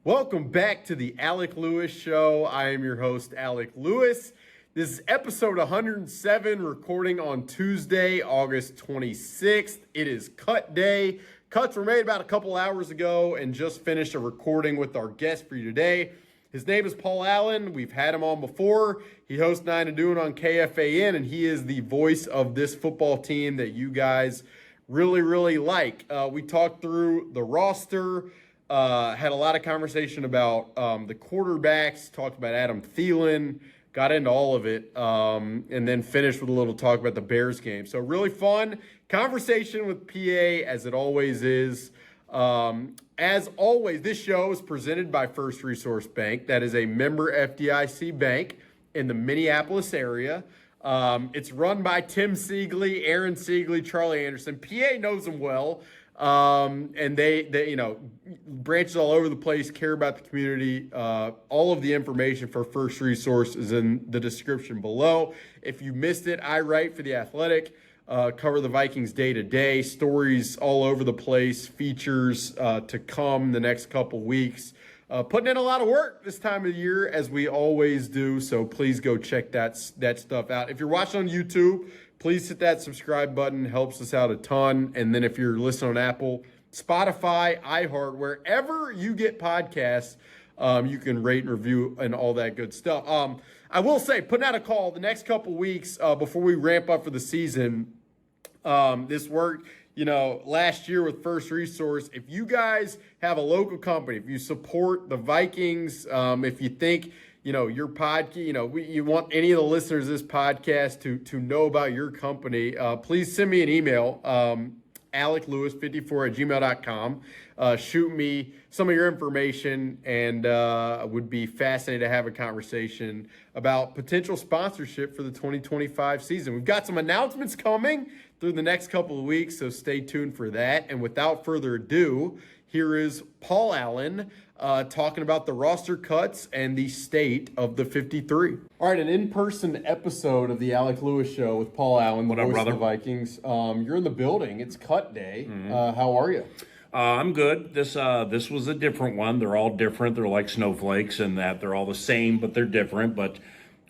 Welcome back to the Alec Lewis Show. I am your host, Alec Lewis. This is episode 107, recording on Tuesday, August 26th. It is cut day. Cuts were made about a couple hours ago and just finished a recording with our guest for you today. His name is Paul Allen. We've had him on before. He hosts 9 and Doing on KFAN, and he is the voice of this football team that you guys really like. We talked through the roster. Had a lot of conversation about the quarterbacks, talked about Adam Thielen, got into all of it, and then finished with a little talk about the Bears game. So really fun conversation with PA, as it always is. As always, this show is presented by First Resource Bank. That is a member FDIC bank in the Minneapolis area. It's run by Tim Siegley, Aaron Siegley, Charlie Anderson. PA knows them well. And they, you know, branches all over the place, care about the community. All of the information for First Resource is in the description below. If you missed it, I write for The Athletic, cover the Vikings day to day, stories all over the place, features to come the next couple weeks. Putting in a lot of work this time of the year, as we always do. So please go check that stuff out. If you're watching on YouTube, please hit that subscribe button. Helps us out a ton. And then if you're listening on Apple, Spotify, iHeart, wherever you get podcasts, you can rate and review and all that good stuff. I will say, putting out a call the next couple weeks before we ramp up for the season. This worked, last year with First Resource. If you guys have a local company, if you support the Vikings, if you think your podcast, you want any of the listeners of this podcast to know about your company, please send me an email, aleclewis54@gmail.com. Shoot me some of your information, and would be fascinated to have a conversation about potential sponsorship for the 2025 season. We've got some announcements coming through the next couple of weeks, so stay tuned for that. And without further ado, here is Paul Allen talking about the roster cuts and the state of the 53. All right, an in-person episode of the Alec Lewis Show with Paul Allen, the voice of the Vikings. You're in the building. It's cut day. Mm-hmm. How are you? I'm good. This was a different one. They're all different. They're like snowflakes in that they're all the same, but they're different. But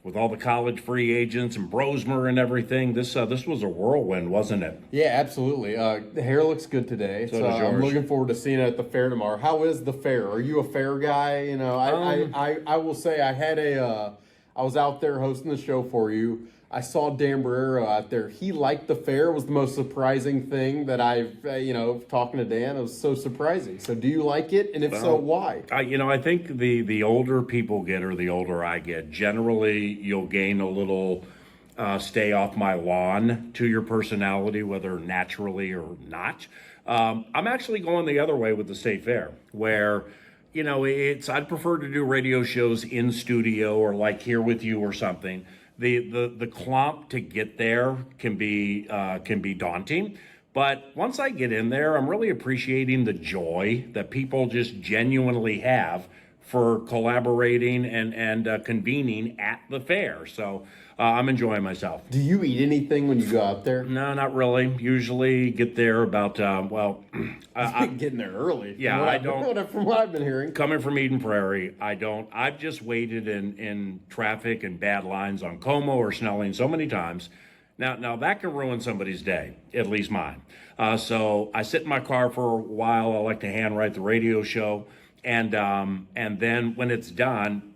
with all the college free agents and Brosmer and everything, this was a whirlwind, wasn't it? Yeah, absolutely. The hair looks good today. So I'm looking forward to seeing it at the fair tomorrow. How is the fair? Are you a fair guy? I will say I was out there hosting the show for you. I saw Dan Barrero out there. He liked the fair. It was the most surprising thing that I've, talking to Dan, it was so surprising. So do you like it? And if so, why? I think the older people get or the older I get, generally you'll gain a little stay off my lawn to your personality, whether naturally or not. I'm actually going the other way with the state fair, where I'd prefer to do radio shows in studio or like here with you or something. The clomp to get there can be daunting, but once I get in there, I'm really appreciating the joy that people just genuinely have for collaborating and convening at the fair. So I'm enjoying myself. Do you eat anything when you go out there? No, not really. Usually get there about, getting there early. Yeah, I don't. From what I've been hearing. Coming from Eden Prairie, I don't. I've just waited in traffic and bad lines on Como or Snelling so many times. Now that can ruin somebody's day, at least mine. So I sit in my car for a while. I like to handwrite the radio show. And then when it's done,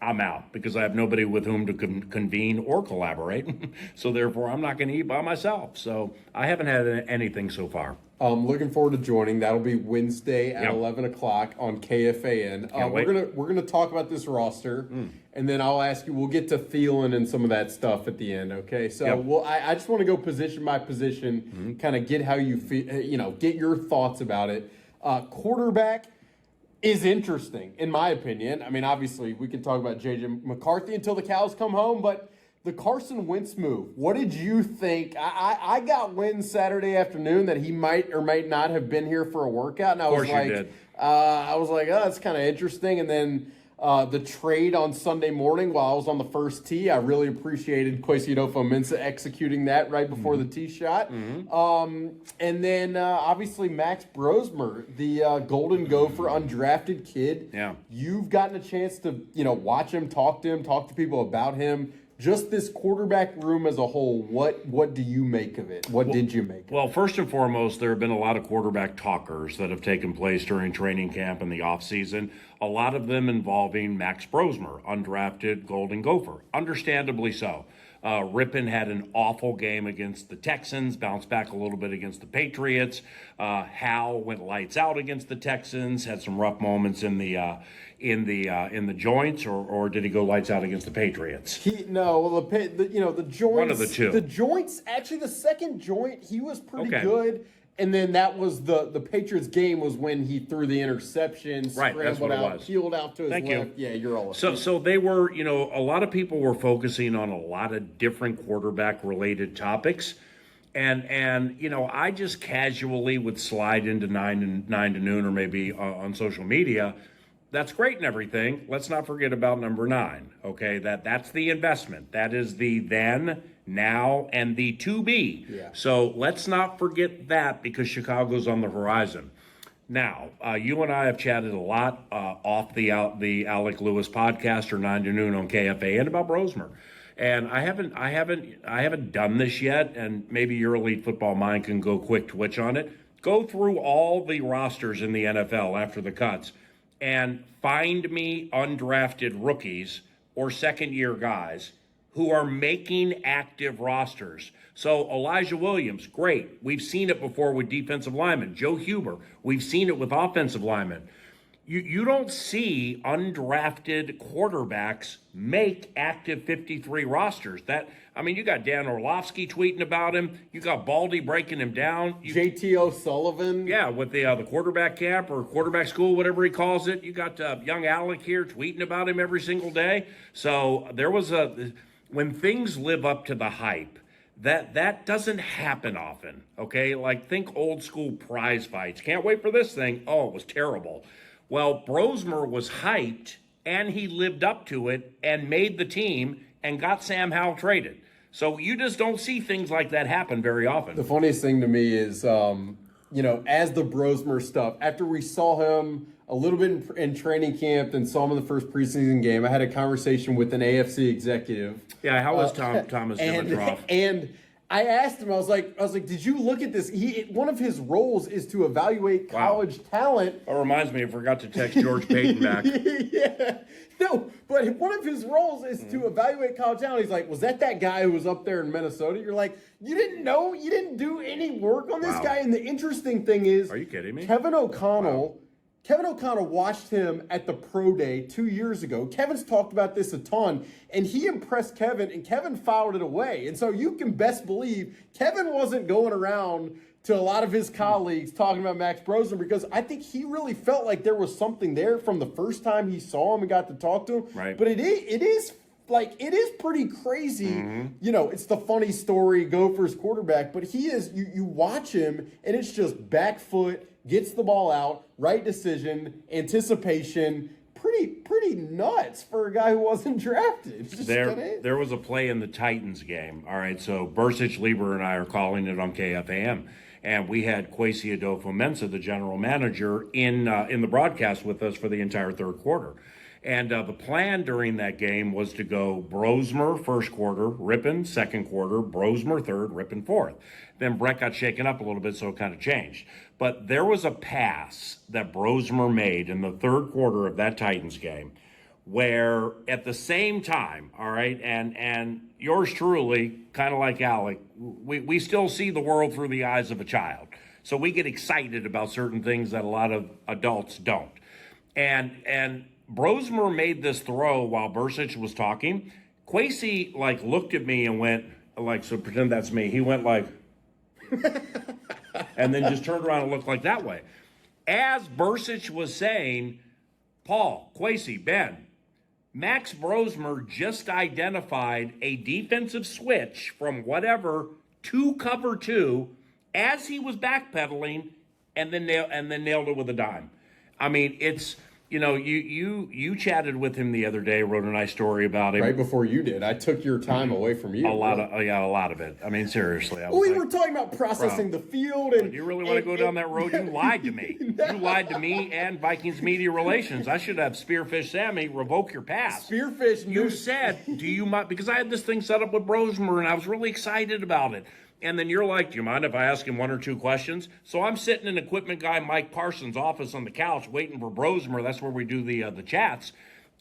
I'm out because I have nobody with whom to convene or collaborate. So therefore, I'm not going to eat by myself. So I haven't had anything so far. Looking forward to joining. That'll be Wednesday at 11 o'clock on KFAN. We're gonna talk about this roster, and then I'll ask you. We'll get to Thielen and some of that stuff at the end. Okay, so I just want to go position by position, kind of get how you feel. Get your thoughts about it. Quarterback is interesting, in my opinion. I mean, obviously, we can talk about J.J. McCarthy until the cows come home, but the Carson Wentz move, what did you think? I got wind Saturday afternoon that he might or might not have been here for a workout, and I was like, oh, that's kind of interesting. And then the trade on Sunday morning while I was on the first tee. I really appreciated Kwesi Adofo-Mensah executing that right before the tee shot. And then obviously Max Brosmer, the Golden Gopher undrafted kid. Yeah. You've gotten a chance to, watch him, talk to people about him. Just this quarterback room as a whole, what do you make of it? What did you make of it? Well, first and foremost, there have been a lot of quarterback talkers that have taken place during training camp and the offseason, a lot of them involving Max Brosmer, undrafted Golden Gopher. Understandably so. Rippon had an awful game against the Texans, bounced back a little bit against the Patriots. Hal went lights out against the Texans, had some rough moments in the joints, or did he go lights out against the Patriots? The joints. One of the two. The joints, actually, the second joint, he was pretty Okay. good. And then that was the Patriots game was when he threw the interception, Right, that's what it was. peeled out to his Thank left. you. Yeah, you're all So they were, a lot of people were focusing on a lot of different quarterback related topics. And I just casually would slide into 9 to noon or maybe on social media. That's great and everything. Let's not forget about number 9. Okay, that's the investment. That is the then, now, and the to be. Yeah. So let's not forget that because Chicago's on the horizon. Now, you and I have chatted a lot off the Alec Lewis podcast or 9 to noon on KFAN about Brosmer. And I haven't done this yet, and maybe your elite football mind can go quick twitch on it. Go through all the rosters in the NFL after the cuts and find me undrafted rookies or second-year guys who are making active rosters. So Elijah Williams, great. We've seen it before with defensive linemen. Joe Huber, we've seen it with offensive linemen. You don't see undrafted quarterbacks make active 53 rosters. You got Dan Orlovsky tweeting about him. You got Baldy breaking him down. JT O'Sullivan. Yeah, with the quarterback camp or quarterback school, whatever he calls it. You got young Alec here tweeting about him every single day. So there was when things live up to the hype, that doesn't happen often, okay? Like, think old school prize fights. Can't wait for this thing. Oh, it was terrible. Well, Brosmer was hyped, and he lived up to it and made the team and got Sam Howell traded. So you just don't see things like that happen very often. The funniest thing to me is, as the Brosmer stuff, after we saw him a little bit in training camp and saw him in the first preseason game, I had a conversation with an AFC executive. Yeah, how was Thomas Dimitroff? And I asked him, I was like, did you look at this? One of his roles is to evaluate college talent. That reminds me, I forgot to text George Payton back. Yeah. No, but one of his roles is to evaluate college talent. He's like, was that guy who was up there in Minnesota? You're like, you didn't know? You didn't do any work on this guy? And the interesting thing is, are you kidding me? Kevin O'Connell watched him at the pro day 2 years ago. Kevin's talked about this a ton, and he impressed Kevin, and Kevin fouled it away. And so you can best believe Kevin wasn't going around to a lot of his colleagues talking about Max Brosmer because I think he really felt like there was something there from the first time he saw him and got to talk to him. Right. But it is pretty crazy. Mm-hmm. It's the funny story, Gophers quarterback, but he is, you watch him, and it's just back foot, gets the ball out, right decision, anticipation. Pretty nuts for a guy who wasn't drafted. There was a play in the Titans game. All right, so Bursich, Lieber, and I are calling it on KFAN, and we had Kwesi Adofo-Mensah, the general manager, in the broadcast with us for the entire third quarter. And the plan during that game was to go Brosmer first quarter, Rippon second quarter, Brosmer third, Rippon fourth. Then Brett got shaken up a little bit, so it kind of changed. But there was a pass that Brosmer made in the third quarter of that Titans game where at the same time, all right, and yours truly, kind of like Alec, we still see the world through the eyes of a child. So we get excited about certain things that a lot of adults don't. And Brosmer made this throw while Bursich was talking. Kwesi, looked at me and went, so pretend that's me. He went and then just turned around and looked that way. As Bursich was saying, Paul, Kwesi, Ben, Max Brosmer just identified a defensive switch from whatever to cover 2 as he was backpedaling and then nailed it with a dime. I mean, you chatted with him the other day, wrote a nice story about him. Right before you did. I took your time away from you. A lot of it. I mean, seriously. We were talking about processing the field. And you really want to go down that road? You lied to me. No. You lied to me and Vikings Media Relations. I should have Spearfish Sammy revoke your pass. Spearfish. You said, do you mind? Because I had this thing set up with Brosmer, and I was really excited about it. And then you're like, do you mind if I ask him one or two questions? So I'm sitting in equipment guy Mike Parsons' office on the couch waiting for Brosmer. That's where we do the chats.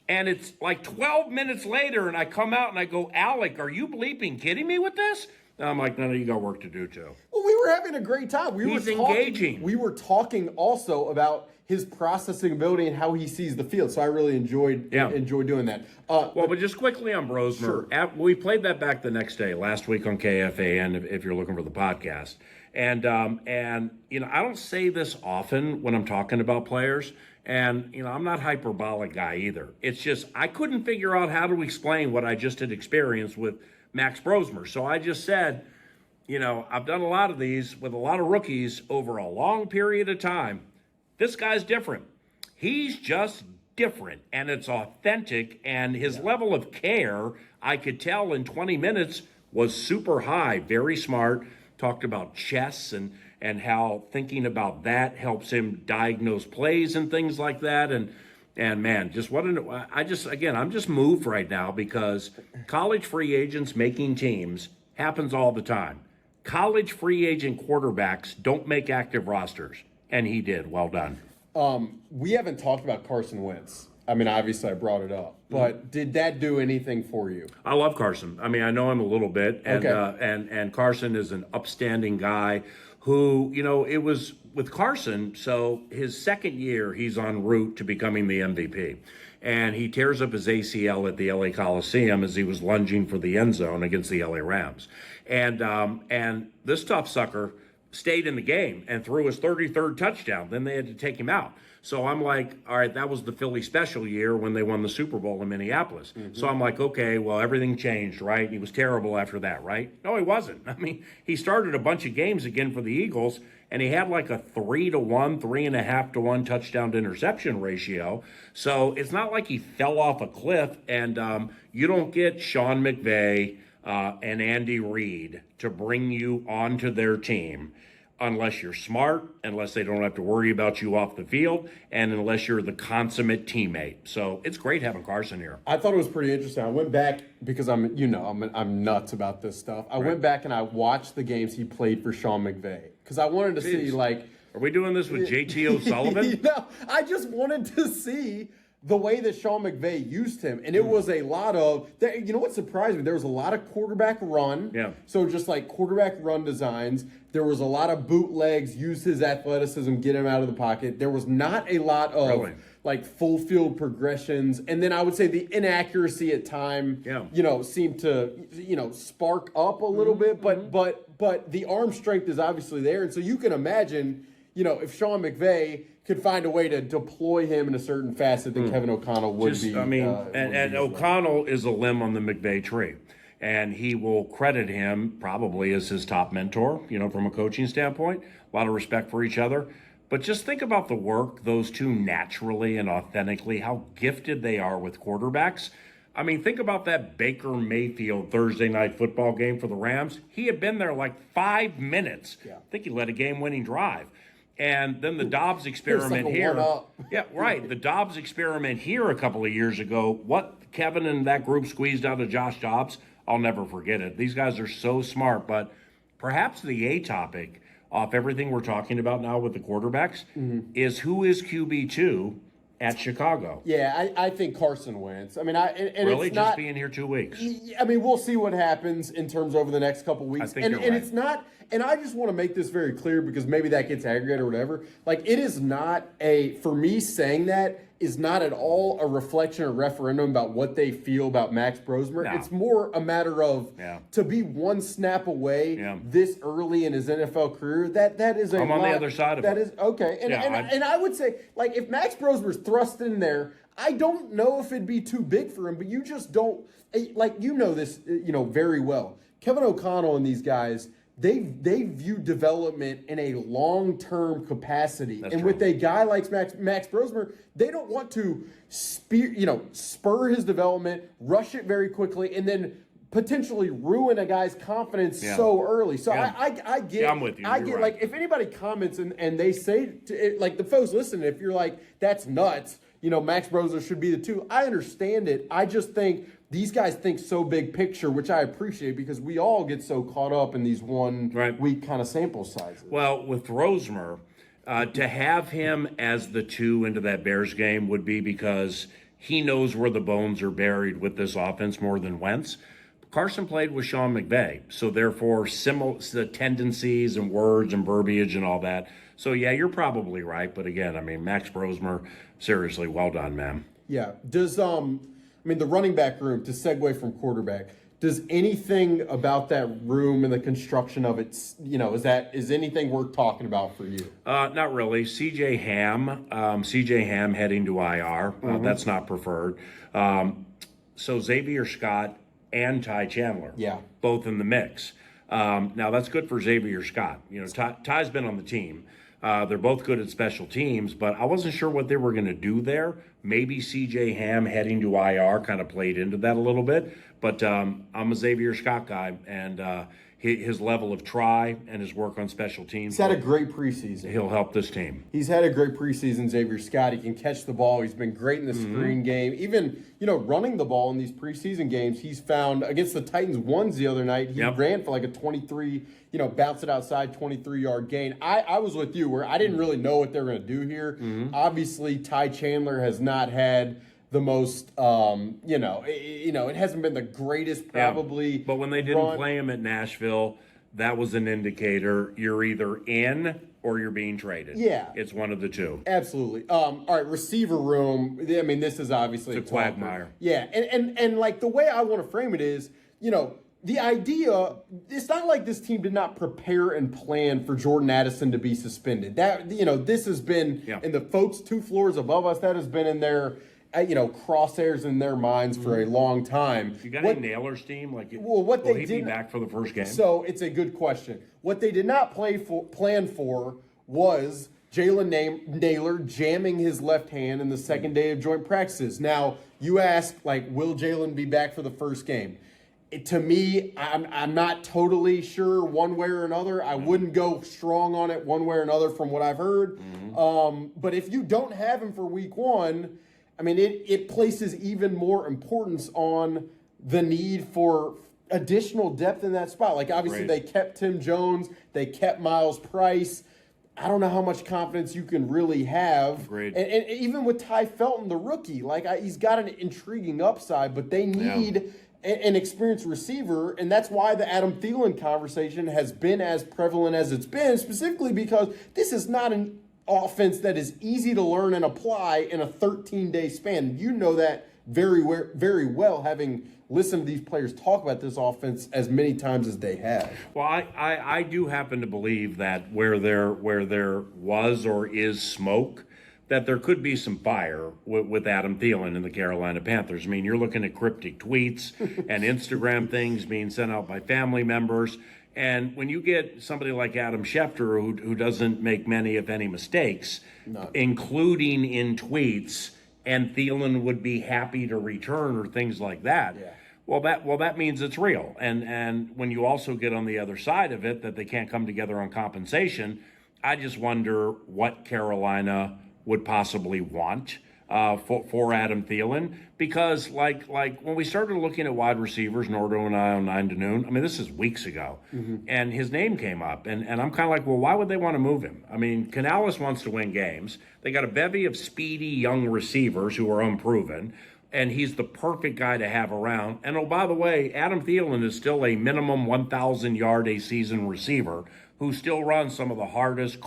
And it's like 12 minutes later, and I come out and I go, Alec, are you bleeping kidding me with this? And I'm like, no, you got work to do too. Well, we were having a great time. He's engaging. We were talking also about his processing ability and how he sees the field. So I really enjoyed doing that. But just quickly on Brosmer, sure. We played that back the next day, last week on KFAN, if you're looking for the podcast. And I don't say this often when I'm talking about players. And, I'm not a hyperbolic guy either. It's just I couldn't figure out how to explain what I just had experienced with Max Brosmer. So I just said, I've done a lot of these with a lot of rookies over a long period of time. This guy's different. He's just different, and it's authentic, and his level of care, I could tell in 20 minutes, was super high, very smart, talked about chess and how thinking about that helps him diagnose plays and things like that, and man, I'm just moved right now because college free agents making teams happens all the time. College free agent quarterbacks don't make active rosters. And he did. Well done. We haven't talked about Carson Wentz. I mean, obviously I brought it up, but did that do anything for you? I love Carson. I mean, I know him a little bit, and okay. And Carson is an upstanding guy who, it was with Carson. So his second year, he's en route to becoming the MVP, and he tears up his ACL at the LA Coliseum as he was lunging for the end zone against the LA Rams, and this tough sucker stayed in the game and threw his 33rd touchdown. Then they had to take him out. So I'm like, all right, that was the Philly special year when they won the Super Bowl in Minneapolis. Mm-hmm. So I'm like, okay, well, everything changed, right? He was terrible after that, right? No, he wasn't. I mean, he started a bunch of games again for the Eagles, and he had like a 3-to-1, 3.5-to-1 touchdown to interception ratio. So it's not like he fell off a cliff, and you don't get Sean McVay and Andy Reid to bring you onto their team unless you're smart, unless they don't have to worry about you off the field, and unless you're the consummate teammate. So it's great having Carson here. I thought it was pretty interesting. I went back because I'm nuts about this stuff. I went back and I watched the games he played for Sean McVay because I wanted to see like. Are we doing this with JT O'Sullivan? I just wanted to see the way that Sean McVay used him. And it was a lot of, what surprised me? There was a lot of quarterback run. Yeah. So just like quarterback run designs. There was a lot of bootlegs, use his athleticism, get him out of the pocket. There was not a lot of like full field progressions. And then I would say the inaccuracy at time, seemed to, spark up a little bit. But the arm strength is obviously there. And so you can imagine, if Sean McVay could find a way to deploy him in a certain facet that Kevin O'Connell would be. I mean, and O'Connell is a limb on the McVay tree. And he will credit him probably as his top mentor, from a coaching standpoint. A lot of respect for each other. But just think about the work those two naturally and authentically, how gifted they are with quarterbacks. I mean, think about that Baker Mayfield Thursday night football game for the Rams. He had been there like 5 minutes. Yeah. I think he led a game-winning drive. And then the Dobbs experiment like here. Yeah, right. The Dobbs experiment here a couple of years ago, what Kevin and that group squeezed out of Josh Dobbs, I'll never forget it. These guys are so smart, but perhaps the A topic off everything we're talking about now with the quarterbacks is who is QB2 at Chicago. Yeah, I think Carson Wentz. I mean, really it's just not, being here 2 weeks. I mean, we'll see what happens in terms over the next couple weeks. I think and you're right. It's not. And I just want to make this very clear because maybe that gets aggregated or whatever. Like, it is not for me saying that is not at all a reflection or referendum about what they feel about Max Brosmer. No. It's more a matter of to be one snap away this early in his NFL career. That is I'm on the other side of it. That is okay. And I would say, like, if Max Brosmer's thrust in there, I don't know if it'd be too big for him, but you just don't, like, this, very well. Kevin O'Connell and these guys, they view development in a long-term capacity. That's and true. with a guy like Max Brosmer, they don't want to spur his development, rush it very quickly, and then potentially ruin a guy's confidence so early. So I get. Yeah, I'm with you. I You're get right. like if anybody comments and they say like the folks listening, if you're like that's nuts, Max Brosmer should be the 2. I understand it. I just think these guys think so big picture, which I appreciate because we all get so caught up in these week kind of sample sizes. Well, with Rosemer, to have him as the 2 into that Bears game would be because he knows where the bones are buried with this offense more than Wentz. Carson played with Sean McVay, so therefore the tendencies and words and verbiage and all that. So, yeah, you're probably right. But, again, I mean, Max Brosmer, seriously, well done, man. Yeah. Does the running back room, to segue from quarterback, does anything about that room and the construction of it, is anything worth talking about for you? Not really. CJ Ham heading to IR. That's not preferred. So Xavier Scott and Ty Chandler, both in the mix. Now that's good for Xavier Scott. Ty's been on the team. They're both good at special teams, but I wasn't sure what they were going to do there. Maybe CJ Ham heading to IR kind of played into that a little bit. But I'm a Xavier Scott guy, and his level of try and his work on special teams. He's had a great preseason. He'll help this team. He's had a great preseason, Xavier Scott. He can catch the ball. He's been great in the screen game. Even, running the ball in these preseason games, he's found against the Titans ones the other night. He ran for like a 23, bounced it outside, 23-yard gain. I was with you where I didn't really know what they were going to do here. Obviously, Ty Chandler has not had the most, it hasn't been the greatest probably. Yeah. But when they didn't play him at Nashville, that was an indicator you're either in or you're being traded. Yeah. It's one of the two. Absolutely. All right, receiver room. I mean, this is obviously it's a quagmire. Yeah, and like the way I want to frame it is, the idea, it's not like this team did not prepare and plan for Jordan Addison to be suspended. That, this has been, in the folks 2 floors above us, that has been in their crosshairs in their minds for a long time. You got any Nailers team? Will he be back for the first game? So it's a good question. What they did not plan for was Jalen Nailor jamming his left hand in the second day of joint practices. Now, you ask, will Jalen be back for the first game? To me, I'm not totally sure one way or another. I wouldn't go strong on it one way or another from what I've heard. But if you don't have him for week 1, I mean, it places even more importance on the need for additional depth in that spot. Obviously, They kept Tim Jones. They kept Miles Price. I don't know how much confidence you can really have. Agreed. And even with Ty Felton, the rookie, he's got an intriguing upside, but they need an experienced receiver, and that's why the Adam Thielen conversation has been as prevalent as it's been, specifically because this is not an offense that is easy to learn and apply in a 13-day span. You know that very well, having listened to these players talk about this offense as many times as they have. Well, I do happen to believe that where there was or is smoke, that there could be some fire with Adam Thielen and the Carolina Panthers. I mean, you're looking at cryptic tweets and Instagram things being sent out by family members. And when you get somebody like Adam Schefter, who doesn't make many, if any, mistakes, including in tweets, and Thielen would be happy to return or things like that, well, that means it's real. And when you also get on the other side of it, that they can't come together on compensation, I just wonder what Carolina would possibly want for Adam Thielen, because like when we started looking at wide receivers, Nordo and I on 9 to Noon, I mean, this is weeks ago, and his name came up, and I'm kind of like, well, why would they want to move him? I mean, Canales wants to win games. They got a bevy of speedy young receivers who are unproven, and he's the perfect guy to have around. And oh, by the way, Adam Thielen is still a minimum 1,000-yard a season receiver who still runs some of the hardest,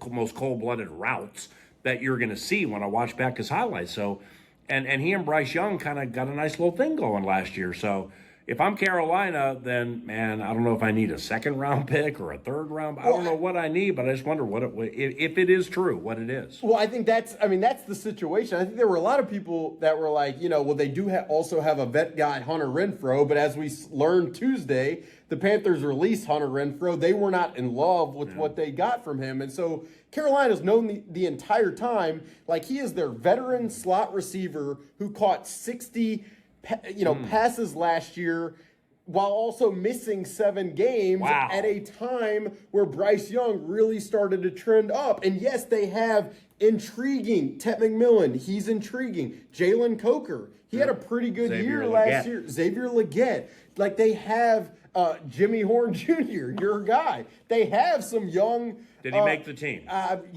most cold-blooded routes that you're going to see when I watch back his highlights. So, and he and Bryce Young kind of got a nice little thing going last year. So, if I'm Carolina, then, man, I don't know if I need a second-round pick or a third-round. I don't know what I need, but I just wonder if it is true, what it is. Well, I think that's the situation. I think there were a lot of people that were like, they do also have a vet guy, Hunter Renfrow, but as we learned Tuesday, the Panthers released Hunter Renfrow. They were not in love with what they got from him. And so Carolina's known the entire time, like he is their veteran slot receiver who caught 60 passes last year while also missing 7 games at a time where Bryce Young really started to trend up. And yes, they have intriguing Ted McMillan. He's intriguing. Jalen Coker. He had a pretty good year last year. Xavier Legette. Like they have Jimmy Horn Jr., your guy. They have some young. Did he make the team?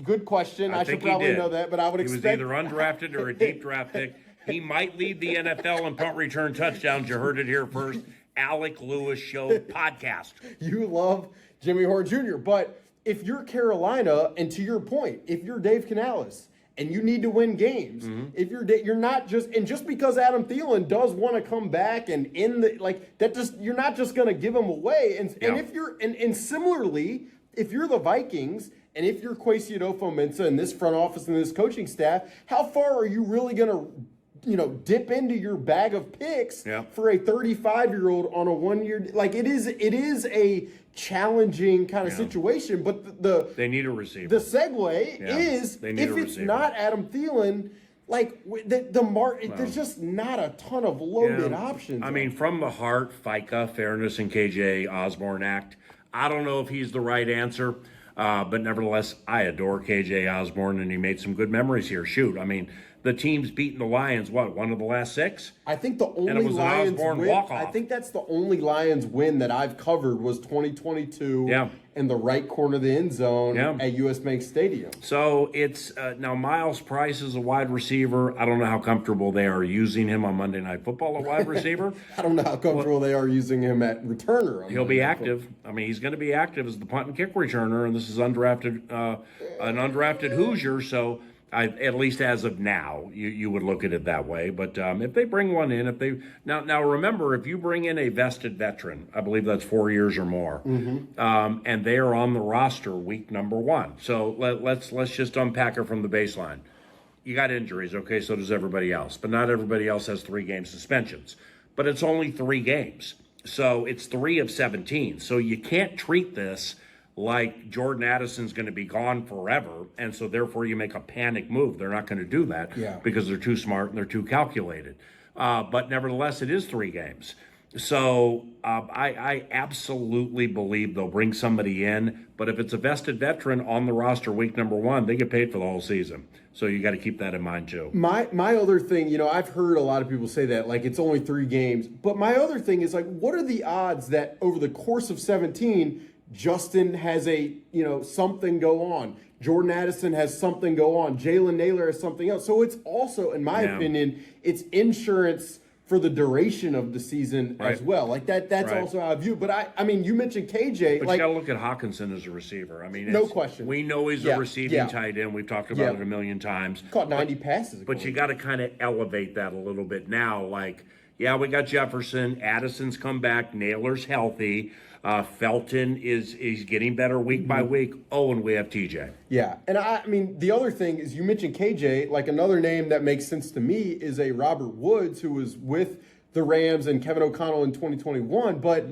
Good question. I should probably know that, but I would expect. He was either undrafted or a deep draft pick. He might lead the NFL in punt return touchdowns. You heard it here first. Alec Lewis Show podcast. You love Jimmy Horn Jr., but if you're Carolina, and to your point, if you're Dave Canales and you need to win games, if you're not just because Adam Thielen does want to come back and you're not just going to give him away. And if you're and similarly, if you're the Vikings. And if you're Kwesi Adofo-Mensah and this front office and this coaching staff, how far are you really going to dip into your bag of picks for a 35-year-old on a 1-year? Like it is a challenging kind of situation. But they need a receiver. The segue is if it's not Adam Thielen, there's just not a ton of loaded options. I mean, from the heart, FICA, Fairness and KJ Osborne Act. I don't know if he's the right answer. But nevertheless, I adore KJ Osborne, and he made some good memories here. Shoot, I mean, the team's beaten the Lions, one of the last 6? I think the only Lions win. I think that's the only Lions win that I've covered was 2022 in the right corner of the end zone at US Bank Stadium. So it's now Miles Price is a wide receiver. I don't know how comfortable they are using him on Monday Night Football at wide receiver. I don't know how comfortable they are using him at returner. He'll be active. I mean, he's going to be active as the punt and kick returner, and this is an undrafted Hoosier, so at least as of now, you would look at it that way. But if they bring one in, now remember, if you bring in a vested veteran, I believe that's 4 years or more, and they are on the roster week number 1. So let's just unpack it from the baseline. You got injuries, okay? So does everybody else, but not everybody else has 3-game suspensions. But it's only 3 games, so it's 3 of 17. So you can't treat this like Jordan Addison's going to be gone forever, and so therefore you make a panic move. They're not going to do that because they're too smart and they're too calculated. But nevertheless, it is 3 games. So I absolutely believe they'll bring somebody in, but if it's a vested veteran on the roster week number 1, they get paid for the whole season. So you got to keep that in mind too. My other thing, I've heard a lot of people say that, like it's only 3 games, but my other thing is like, what are the odds that over the course of 17, Justin has something go on. Jordan Addison has something go on. Jalen Naylor has something else. So it's also, in my opinion, it's insurance for the duration of the season as well. Like that's also how I view it. But I mean, you mentioned KJ. But you got to look at Hawkinson as a receiver. I mean, no question. We know he's a receiving tight end. We've talked about it a million times. Caught 90 passes. But you got to kind of elevate that a little bit now. Like, we got Jefferson. Addison's come back. Naylor's healthy. Felton is getting better week by week. Oh, and we have TJ. Yeah, and I mean, the other thing is you mentioned KJ. Like another name that makes sense to me is a Robert Woods who was with the Rams and Kevin O'Connell in 2021. But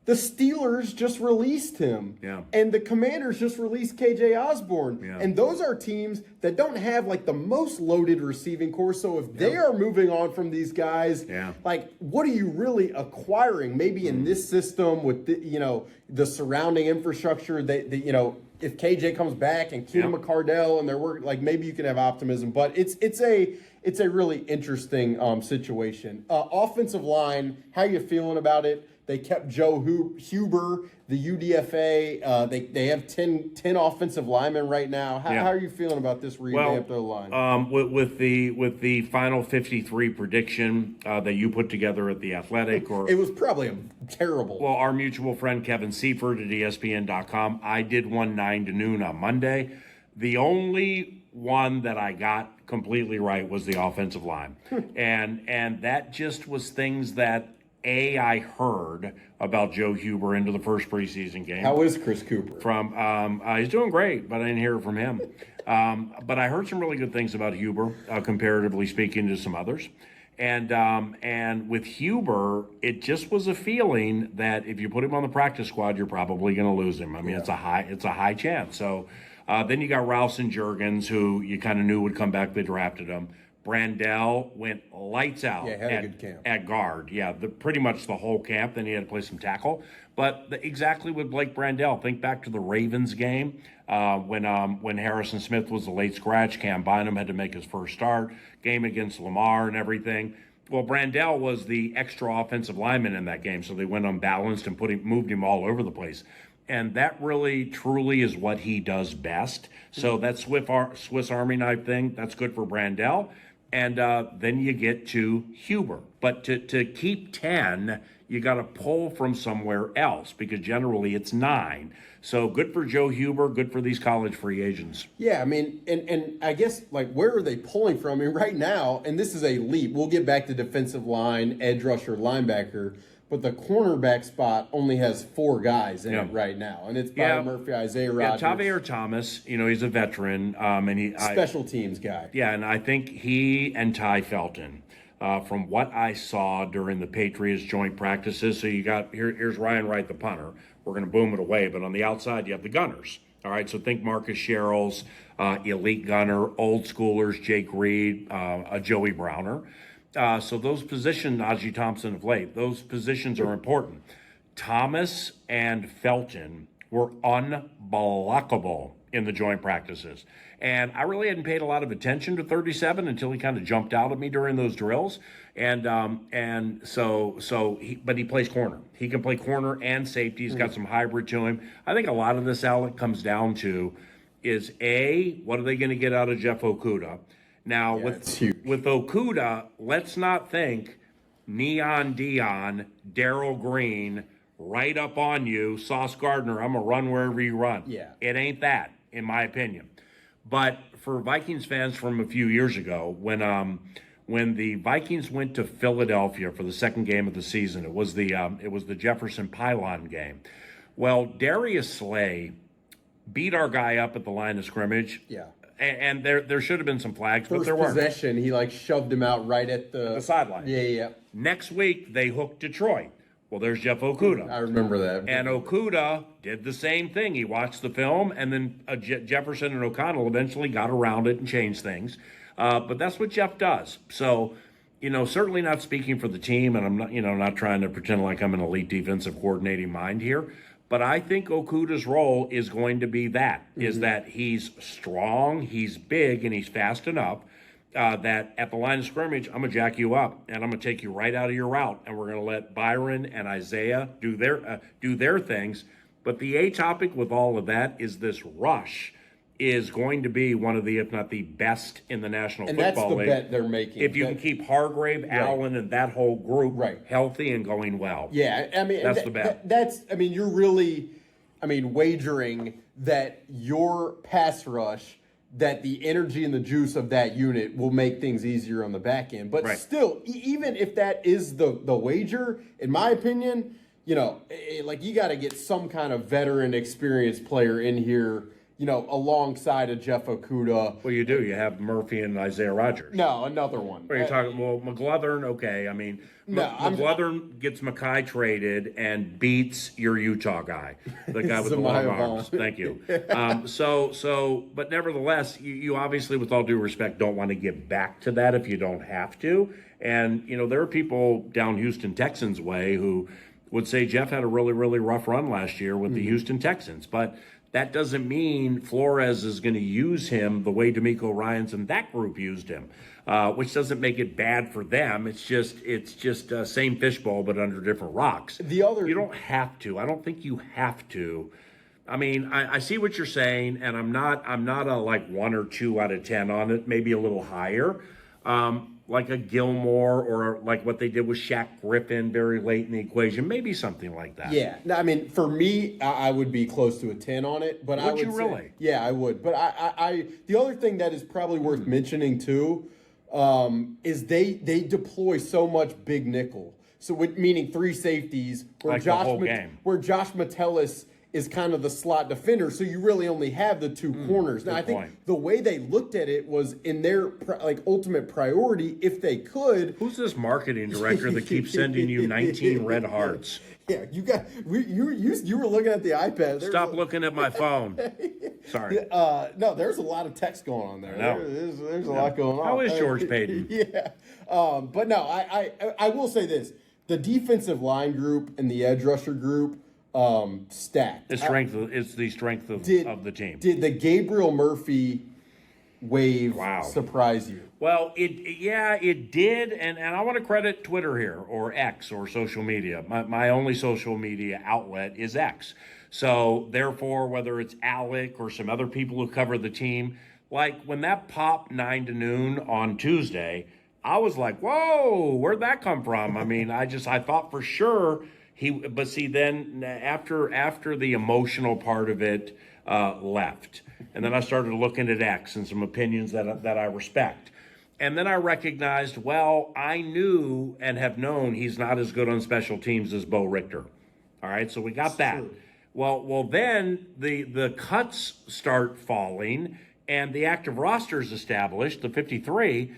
the Steelers just released him. Yeah. And the Commanders just released KJ Osborne. Yeah. And those are teams that don't have like the most loaded receiving core. So if they are moving on from these guys, like what are you really acquiring? Maybe in this system with the surrounding infrastructure if KJ comes back and Keenan McCardell and their work, like maybe you can have optimism. But it's a really interesting situation. Offensive line, how you feeling about it? They kept Joe Huber, the UDFA. They have 10 offensive linemen right now. How are you feeling about this revamped O-line? With the final 53 prediction that you put together at The Athletic. It was probably terrible. Well, our mutual friend Kevin Seifert at ESPN.com, I did one 9 to noon on Monday. The only one that I got completely right was the offensive line. and that just was things that I heard about Joe Huber into the first preseason game. How is Chris Cooper? He's doing great, but I didn't hear it from him. But I heard some really good things about Huber, comparatively speaking to some others. And with Huber, it just was a feeling that if you put him on the practice squad, you're probably going to lose him. I mean, it's a high chance. So then you got Rouse and Juergens, who you kind of knew would come back. They drafted him. Brandell went lights out had a good camp. at guard. Yeah, pretty much the whole camp. Then he had to play some tackle. But exactly with Blake Brandell, think back to the Ravens game when Harrison Smith was the late scratch. Cam Bynum had to make his first start. Game against Lamar and everything. Well, Brandell was the extra offensive lineman in that game, so they went unbalanced and moved him all over the place. And that really, truly is what he does best. So that Swiss Army knife thing, that's good for Brandell. And then you get to Huber. But to keep 10, you got to pull from somewhere else because generally it's 9. So good for Joe Huber, good for these college free agents. Yeah, I mean, and I guess, like, where are they pulling from? I mean, right now, and this is a leap. We'll get back to defensive line, edge rusher, linebacker. But the cornerback spot only has 4 guys in it right now. And it's Byron Murphy, Isaiah Rodgers. Yeah, Tavierre Thomas, he's a veteran. And special teams guy. Yeah, and I think he and Ty Felton, from what I saw during the Patriots joint practices, so you got, here's Ryan Wright, the punter. We're going to boom it away. But on the outside, you have the gunners. All right, so think Marcus Sherrills, elite gunner, old schoolers, Jake Reed, Joey Browner. So those positions, Najee Thompson of late, those positions are important. Thomas and Felton were unblockable in the joint practices. And I really hadn't paid a lot of attention to 37 until he kind of jumped out at me during those drills. But he plays corner. He can play corner and safety. He's got some hybrid to him. I think a lot of this, Alec, comes down to is what are they going to get out of Jeff Okudah? Now, with Okudah, let's not think Neon Dion, Darrell Green, right up on you, Sauce Gardner, I'm going to run wherever you run. Yeah. It ain't that, in my opinion. But for Vikings fans from a few years ago, when the Vikings went to Philadelphia for the second game of the season, it was the Jefferson Pylon game. Well, Darius Slay beat our guy up at the line of scrimmage. Yeah. And there should have been some flags, but there weren't. First possession, he shoved him out right at the sideline. Yeah. Next week, they hooked Detroit. Well, there's Jeff Okudah. I remember that. And Okudah did the same thing. He watched the film, and then Jefferson and O'Connell eventually got around it and changed things. But that's what Jeff does. So, certainly not speaking for the team, and I'm not, not trying to pretend like I'm an elite defensive coordinating mind here. But I think Okudah's role is going to be is that he's strong, he's big, and he's fast enough that at the line of scrimmage, I'm going to jack you up, and I'm going to take you right out of your route, and we're going to let Byron and Isaiah do their things. But the topic with all of that is this rush is going to be one of the, if not the best in the National Football League. And that's the bet they're making. If you can keep Hargrave, Allen, and that whole group healthy and going well. Yeah, I mean, that's the bet. You're really, wagering that your pass rush, that the energy and the juice of that unit will make things easier on the back end. But still, even if that is the wager, in my opinion, you got to get some kind of veteran, experienced player in here, alongside of Jeff Okudah. Well, you do. You have Murphy and Isaiah Rodgers. No, another one. Are you talking? Well, McGlothern. Okay, McGlothern gets Mackay traded and beats your Utah guy, the guy with the long arms. Thank you. But nevertheless, you obviously, with all due respect, don't want to get back to that if you don't have to. And there are people down Houston Texans way who would say Jeff had a really, really rough run last year with the Houston Texans, but that doesn't mean Flores is going to use him the way DeMeco Ryans and that group used him, which doesn't make it bad for them. It's just same fishbowl but under different rocks. You don't have to. I don't think you have to. I mean, I see what you're saying, and I'm not a 1 or 2 out of 10 on it. Maybe a little higher. Like a Gilmore or like what they did with Shaq Griffin very late in the equation, maybe something like that. Yeah, for me, I would be close to a 10 on it. But would you really? Yeah, I would. But I the other thing that is probably worth mentioning too is they deploy so much big nickel. So, meaning three safeties, where Like the whole game. where Josh Metellus is kind of the slot defender, so you really only have the two corners. Now, I think point. the way they looked at it was in their ultimate priority, if they could. Who's this marketing director that keeps sending you 19 red hearts? Yeah, you were looking at the iPad. Stop looking at my phone. Sorry. No, there's a lot of text going on there. No. There's a lot going on. How is George Payton? Yeah, but no, I will say this: the defensive line group and the edge rusher group stacked. It's the strength of the team. Did the Gabriel Murphy wave surprise you? Well, it did, and I want to credit Twitter here, or X, or social media. My only social media outlet is X. So, therefore, whether it's Alec or some other people who cover the team, like when that popped 9 to noon on Tuesday, I was like, whoa, where'd that come from? I mean, I thought for sure but see, then after the emotional part of it left, and then I started looking at X and some opinions that I respect. And then I recognized, well, I knew and have known he's not as good on special teams as Bo Richter. All right, so we got that. True. Well, then the cuts start falling, and the active roster is established, the 53,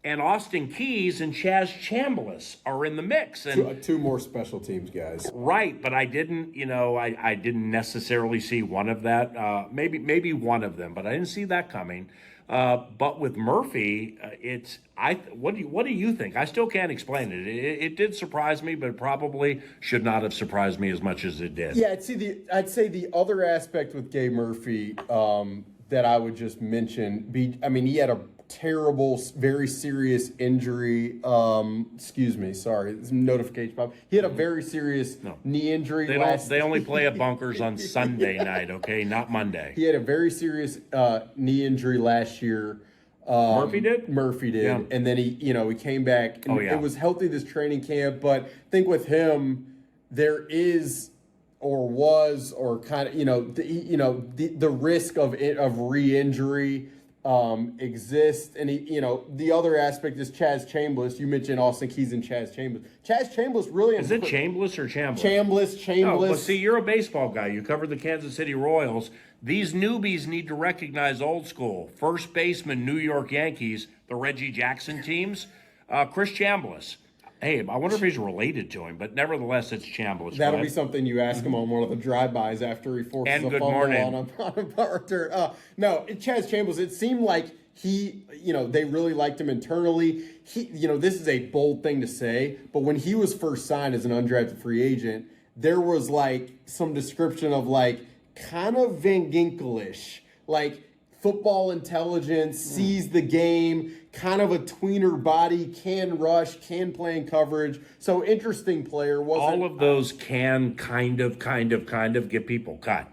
and Austin Keys and Chaz Chambliss are in the mix. And two more special teams guys. Right, but I didn't necessarily see one of that. Maybe one of them, but I didn't see that coming. But with Murphy, what do you think? I still can't explain it. It did surprise me, but it probably should not have surprised me as much as it did. Yeah, I'd say the other aspect with Gabe Murphy that I would just mention he had a terrible, very serious injury. Excuse me, sorry, this notification pop. He had a very serious knee injury. They only play at Bunkers on Sunday night, okay, not Monday. He had a very serious knee injury last year. Murphy did? Murphy did, yeah. And then he came back. And it was healthy this training camp, but I think with him there is or was or kind of the risk of re-injury. Exists, and the other aspect is Chaz Chambliss. You mentioned Austin Keys and Chaz Chambliss. Chaz Chambliss really is it Chambliss or Chambliss? Chambliss. Oh, well, see, you're a baseball guy. You covered the Kansas City Royals. These newbies need to recognize old school. First baseman, New York Yankees, the Reggie Jackson teams. Chris Chambliss. Hey, I wonder if he's related to him, but nevertheless, it's Chambliss. That'll be something you ask him on one of the drive-bys after he forces a fumble on a power turn. No, Chaz Chambliss, it seemed like they really liked him internally. This is a bold thing to say, but when he was first signed as an undrafted free agent, there was some description of kind of Van Ginkel-ish, football intelligence, sees the game, kind of a tweener body, can rush, can play in coverage. So interesting player. All of those can kind of get people cut.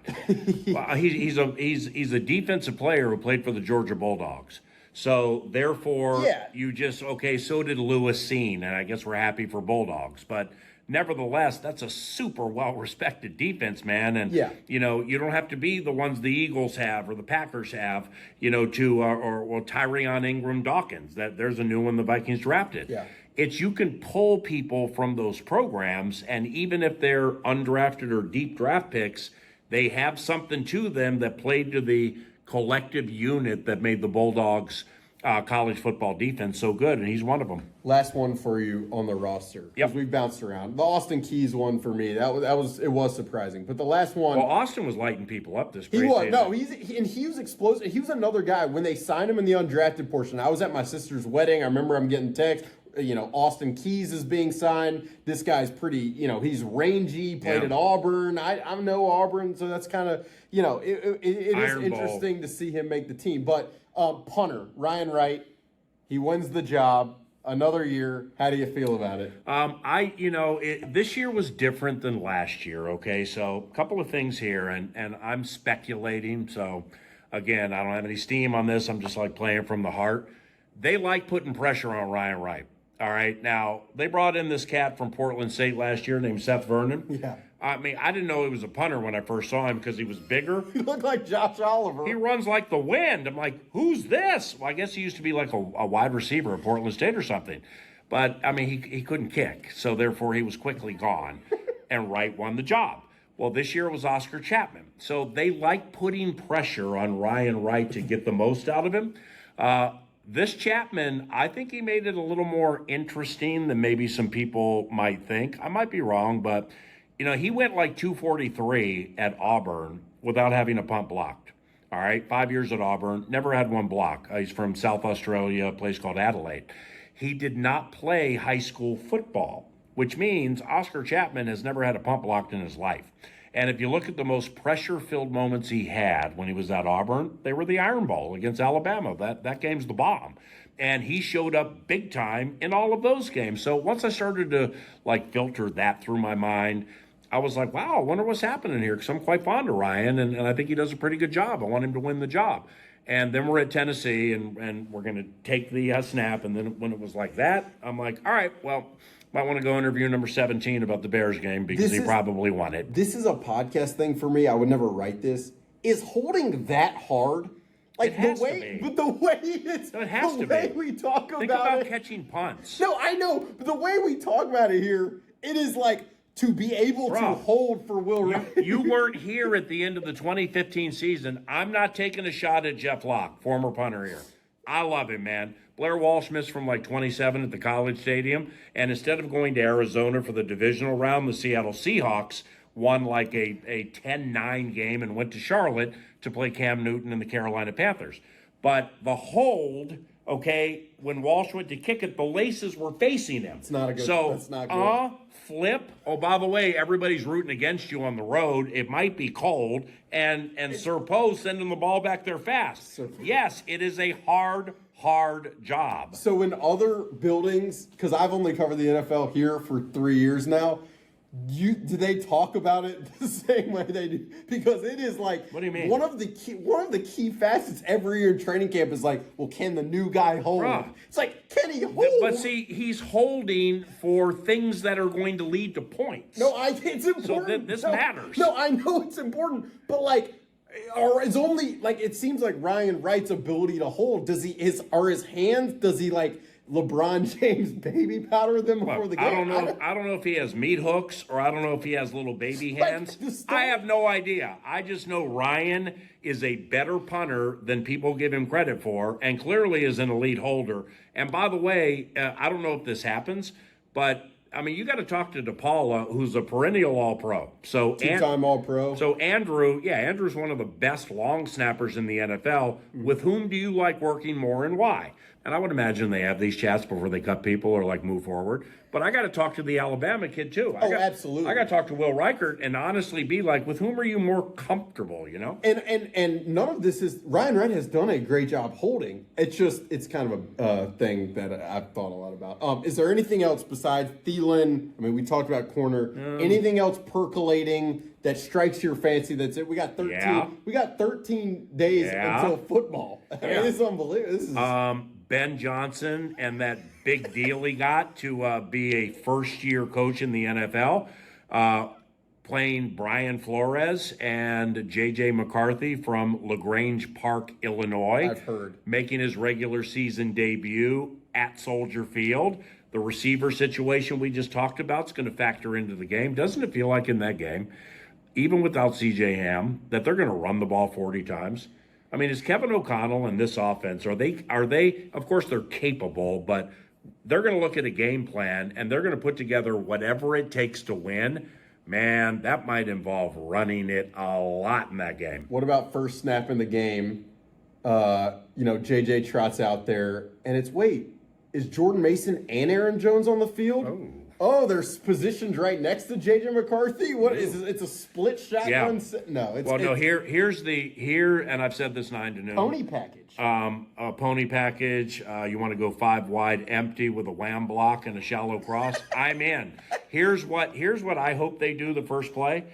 Well, he's a defensive player who played for the Georgia Bulldogs. So therefore, so did Lewis Seen, and I guess we're happy for Bulldogs, but. Nevertheless, that's a super well-respected defense, man. And, you don't have to be the ones the Eagles have or the Packers have, or Tyrion Ingram Dawkins. There's a new one the Vikings drafted. Yeah. It's you can pull people from those programs, and even if they're undrafted or deep draft picks, they have something to them that played to the collective unit that made the Bulldogs college football defense so good, and he's one of them. Last one for you on the roster, because we've bounced around. The Austin Keys one for me, it was surprising, but the last one. Well, Austin was lighting people up this. He was he was explosive. He was another guy when they signed him in the undrafted portion. I was at my sister's wedding. I remember I'm getting text. Austin Keys is being signed. This guy's pretty. He's rangy. Played at Auburn. I know Auburn, so that's kind of it is interesting to see him make the team, but. Punter, Ryan Wright, he wins the job. Another year. How do you feel about it? This year was different than last year, okay? So a couple of things here, and I'm speculating. So, again, I don't have any steam on this. I'm just playing from the heart. They like putting pressure on Ryan Wright, all right? Now, they brought in this cat from Portland State last year named Seth Vernon. Yeah. I mean, I didn't know he was a punter when I first saw him because he was bigger. He looked like Josh Oliver. He runs like the wind. I'm like, who's this? Well, I guess he used to be like a wide receiver at Portland State or something. But, I mean, he couldn't kick, so therefore he was quickly gone, and Wright won the job. Well, this year it was Oscar Chapman. So they like putting pressure on Ryan Wright to get the most out of him. This Chapman, I think he made it a little more interesting than maybe some people might think. I might be wrong, but, he went like 243 at Auburn without having a punt blocked. All right, 5 years at Auburn, never had one block. He's from South Australia, a place called Adelaide. He did not play high school football, which means Oscar Chapman has never had a punt blocked in his life. And if you look at the most pressure-filled moments he had when he was at Auburn, they were the Iron Bowl against Alabama. That game's the bomb. And he showed up big time in all of those games. So once I started to filter that through my mind, I was like, wow, I wonder what's happening here, because I'm quite fond of Ryan, and I think he does a pretty good job. I want him to win the job. And then we're at Tennessee, and we're going to take the snap. And then when it was like that, I'm like, all right, well, might want to go interview number 17 about the Bears game, because he probably won it. This is a podcast thing for me. I would never write this. Is holding that hard? It has to be. But the way it's no, it has the to way be. we talk about Think about it. catching punts. No, I know. But the way we talk about it here, it is like to be able to hold for Will Wright. You weren't here at the end of the 2015 season. I'm not taking a shot at Jeff Locke, former punter here. I love him, man. Blair Walsh missed from 27 at the College Stadium, and instead of going to Arizona for the divisional round, the Seattle Seahawks won a 10-9 game and went to Charlotte to play Cam Newton and the Carolina Panthers. But the hold, when Walsh went to kick it, the laces were facing him. It's not a good. So, that's not good. Flip. Oh, by the way, everybody's rooting against you on the road. It might be cold. And Sir Poe sending the ball back there fast. Yes, it is a hard job. So in other buildings, because I've only covered the NFL here for 3 years now, do they talk about it the same way they do? Because it is what do you mean? One of the key facets every year in training camp is well, can the new guy hold? Bruh. It's can he hold? But see, he's holding for things that are going to lead to points. No, it's important. So this matters. No, I know it's important, but or it's only it seems like Ryan Wright's ability to hold. Are his hands? Does he LeBron James baby powder them before the game? I don't know if he has meat hooks, or I don't know if he has little baby hands. I have no idea. I just know Ryan is a better punter than people give him credit for, and clearly is an elite holder. And by the way, I don't know if this happens, but you got to talk to DePaula, who's a perennial All-Pro. So two-time All-Pro. So Andrew's one of the best long snappers in the NFL. Mm-hmm. With whom do you like working more, and why? And I would imagine they have these chats before they cut people or move forward. But I got to talk to the Alabama kid too. Absolutely. I got to talk to Will Reichert and honestly be with whom are you more comfortable? And none of this is Ryan Wright has done a great job holding. It's kind of a thing that I've thought a lot about. Is there anything else besides Thielen? We talked about corner. Anything else percolating that strikes your fancy? That's it. We got 13. Yeah. We got 13 days until football. It's unbelievable. This is Ben Johnson and that big deal he got to be a first-year coach in the NFL, playing Brian Flores and J.J. McCarthy from LaGrange Park, Illinois. I've heard. Making his regular season debut at Soldier Field. The receiver situation we just talked about is going to factor into the game. Doesn't it feel like in that game, even without C.J. Ham, that they're going to run the ball 40 times? Is Kevin O'Connell and this offense, are they, of course they're capable, but they're going to look at a game plan and they're going to put together whatever it takes to win. Man, that might involve running it a lot in that game. What about first snap in the game? JJ trots out there and is Jordan Mason and Aaron Jones on the field? Oh, they're positioned right next to J.J. McCarthy. What is it? It's a split shotgun. No. Here's and I've said this 9 to noon. Pony package. A pony package. You want to go 5 wide, empty with a wham block and a shallow cross. I'm in. Here's what I hope they do. The first play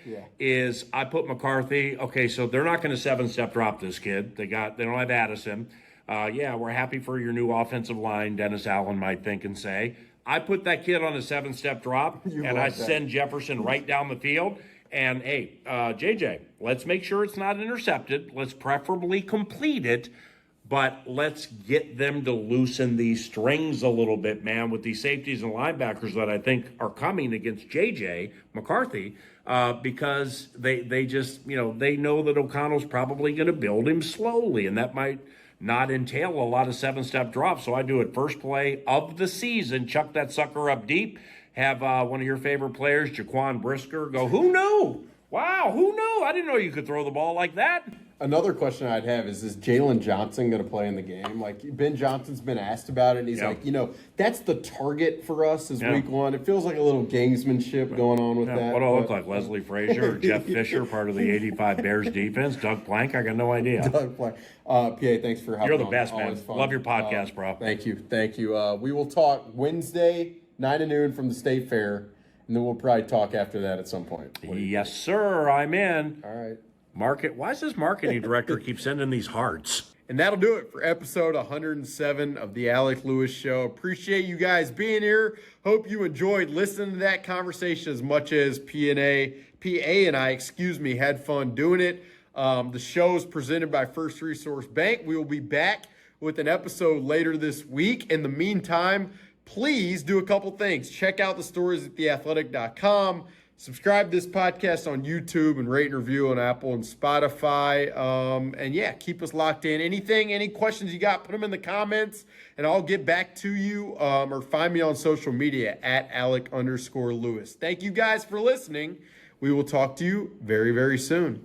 is I put McCarthy. Okay, so they're not going to 7-step drop this kid. They don't have Addison. We're happy for your new offensive line. Dennis Allen might think and say. I put that kid on a 7-step drop, and I send Jefferson right down the field. And, hey, JJ, let's make sure it's not intercepted. Let's preferably complete it. but let's get them to loosen these strings a little bit, man, with these safeties and linebackers that I think are coming against J.J. McCarthy, because they just, they know that O'Connell's probably going to build him slowly, and that might not entail a lot of 7-step drops. So I do it first play of the season, chuck that sucker up deep, have one of your favorite players, Jaquan Brisker, go, who knew? Wow, who knew? I didn't know you could throw the ball like that. Another question I'd have is Jalen Johnson going to play in the game? Like, Ben Johnson's been asked about it, and he's like, that's the target for us is week one. It feels like a little gamesmanship going on with that. What do I look like, Leslie Frazier or Jeff Fisher, part of the 85 Bears defense? Doug Plank? I got no idea. Doug Plank. PA, thanks for helping. You're the best, man. Love your podcast, bro. Thank you. We will talk Wednesday, 9 to noon from the State Fair, and then we'll probably talk after that at some point. Yes, sir. I'm in. All right. Why does this marketing director keep sending these hearts? And that'll do it for episode 107 of the Alec Lewis Show. Appreciate you guys being here. Hope you enjoyed listening to that conversation as much as PA and I had fun doing it. The show is presented by First Resource Bank. We will be back with an episode later this week. In the meantime, please do a couple things. Check out the stories at theathletic.com. Subscribe to this podcast on YouTube and rate and review on Apple and Spotify. And keep us locked in. Any questions you got, put them in the comments, and I'll get back to you. Or find me on social media at Alec_Lewis. Thank you guys for listening. We will talk to you very, very soon.